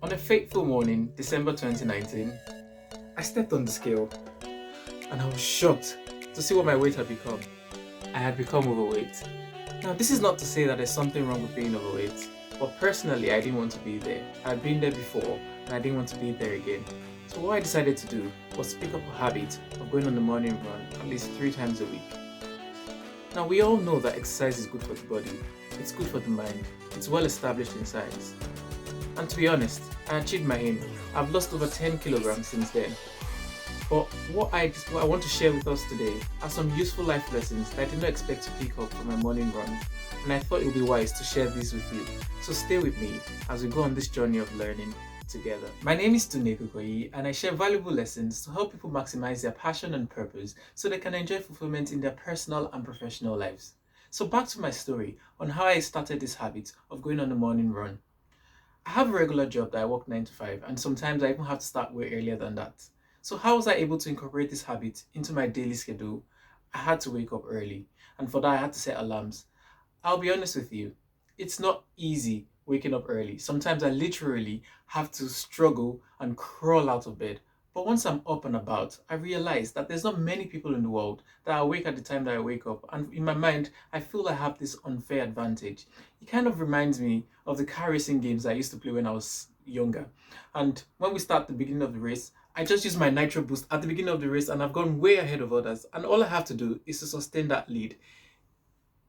On a fateful morning, December 2019, I stepped on the scale and I was shocked to see what my weight had become. I had become overweight. Now, this is not to say that there's something wrong with being overweight, but personally, I didn't want to be there. I had been there before and I didn't want to be there again. So what I decided to do was pick up a habit of going on the morning run at least 3 times a week. Now, we all know that exercise is good for the body, it's good for the mind, it's well established in science. And to be honest, I achieved my aim. I've lost over 10 kilograms since then. But what I want to share with us today are some useful life lessons that I did not expect to pick up from my morning run, and I thought it would be wise to share these with you. So stay with me as we go on this journey of learning together. My name is Tunde Kukoyi, and I share valuable lessons to help people maximize their passion and purpose so they can enjoy fulfillment in their personal and professional lives. So back to my story on how I started this habit of going on a morning run. I have a regular job that I work 9 to 5, and sometimes I even have to start way earlier than that. So how was I able to incorporate this habit into my daily schedule? I had to wake up early, and for that I had to set alarms. I'll be honest with you, it's not easy waking up early. Sometimes I literally have to struggle and crawl out of bed. But once I'm up and about, I realize that there's not many people in the world that are awake at the time that I wake up. And in my mind, I feel I have this unfair advantage. It kind of reminds me of the car racing games I used to play when I was younger. And when we start the beginning of the race, I just use my nitro boost at the beginning of the race and I've gone way ahead of others. And all I have to do is to sustain that lead.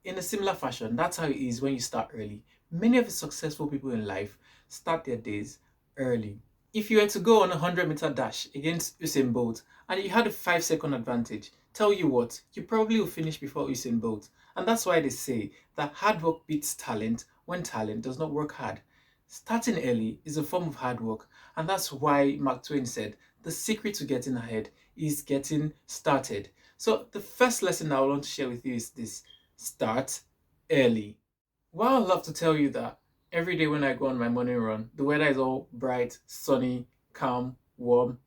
In a similar fashion, that's how it is when you start early. Many of the successful people in life start their days early. If you were to go on a 100-meter dash against Usain Bolt and you had a 5-second advantage, tell you what, you probably will finish before Usain Bolt. And that's why they say that hard work beats talent when talent does not work hard. Starting early is a form of hard work, and that's why Mark Twain said, the secret to getting ahead is getting started. So the first lesson I want to share with you is this: start early. While I love to tell you that every day when I go on my morning run, the weather is all bright, sunny, calm, warm,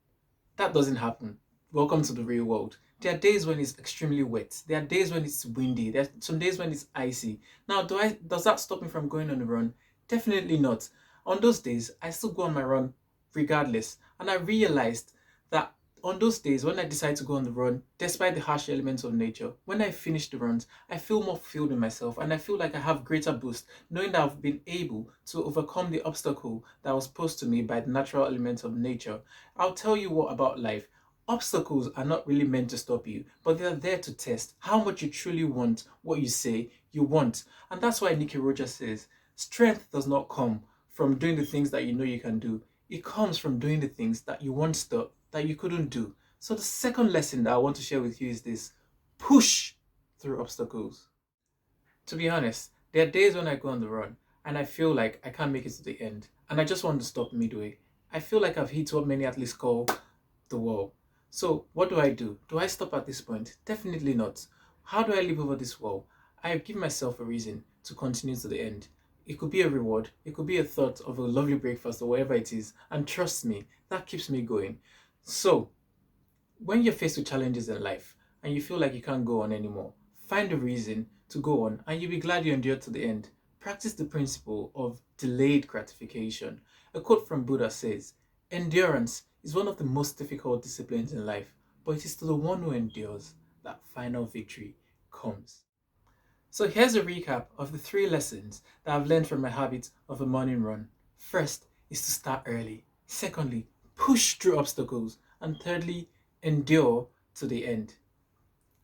that doesn't happen. Welcome to the real world. There are days when it's extremely wet. There are days when it's windy. There are some days when it's icy. Now, does that stop me from going on a run? Definitely not. On those days, I still go on my run regardless. And I realized that on those days when I decide to go on the run, despite the harsh elements of nature, when I finish the runs, I feel more fulfilled in myself and I feel like I have greater boost knowing that I've been able to overcome the obstacle that was posed to me by the natural elements of nature. I'll tell you what about life. Obstacles are not really meant to stop you, but they are there to test how much you truly want what you say you want. And that's why Nicky Rogers says, strength does not come from doing the things that you know you can do. It comes from doing the things that you once thought that you couldn't do. So the second lesson that I want to share with you is this: push through obstacles. To be honest, there are days when I go on the run and I feel like I can't make it to the end and I just want to stop midway. I feel like I've hit what many athletes call the wall. So what do? Do I stop at this point? Definitely not. How do I leap over this wall? I give myself a reason to continue to the end. It could be a reward, it could be a thought of a lovely breakfast or whatever it is, and trust me, that keeps me going. So, when you're faced with challenges in life and you feel like you can't go on anymore, find a reason to go on and you'll be glad you endured to the end. Practice the principle of delayed gratification. A quote from Buddha says, endurance is one of the most difficult disciplines in life, but it is to the one who endures that final victory comes. So here's a recap of the 3 lessons that I've learned from my habit of a morning run. First is to start early. Secondly, push through obstacles. And thirdly, endure to the end.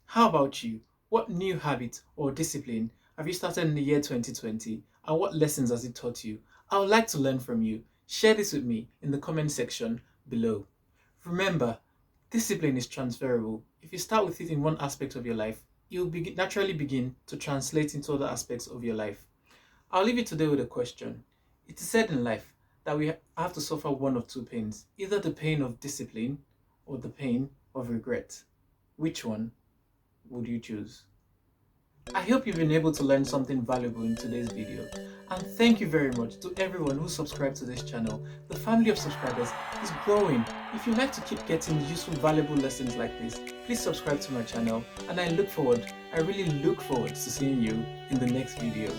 How about you? What new habit or discipline have you started in the year 2020? And what lessons has it taught you? I would like to learn from you. Share this with me in the comment section below. Remember, discipline is transferable. If you start with it in one aspect of your life, you'll naturally begin to translate into other aspects of your life. I'll leave you today with a question. It is said in life that we have to suffer one of 2 pains, either the pain of discipline or the pain of regret. Which one would you choose? I hope you've been able to learn something valuable in today's video. And thank you very much to everyone who subscribed to this channel. The family of subscribers is growing. If you'd like to keep getting useful, valuable lessons like this, please subscribe to my channel. And I really look forward to seeing you in the next video.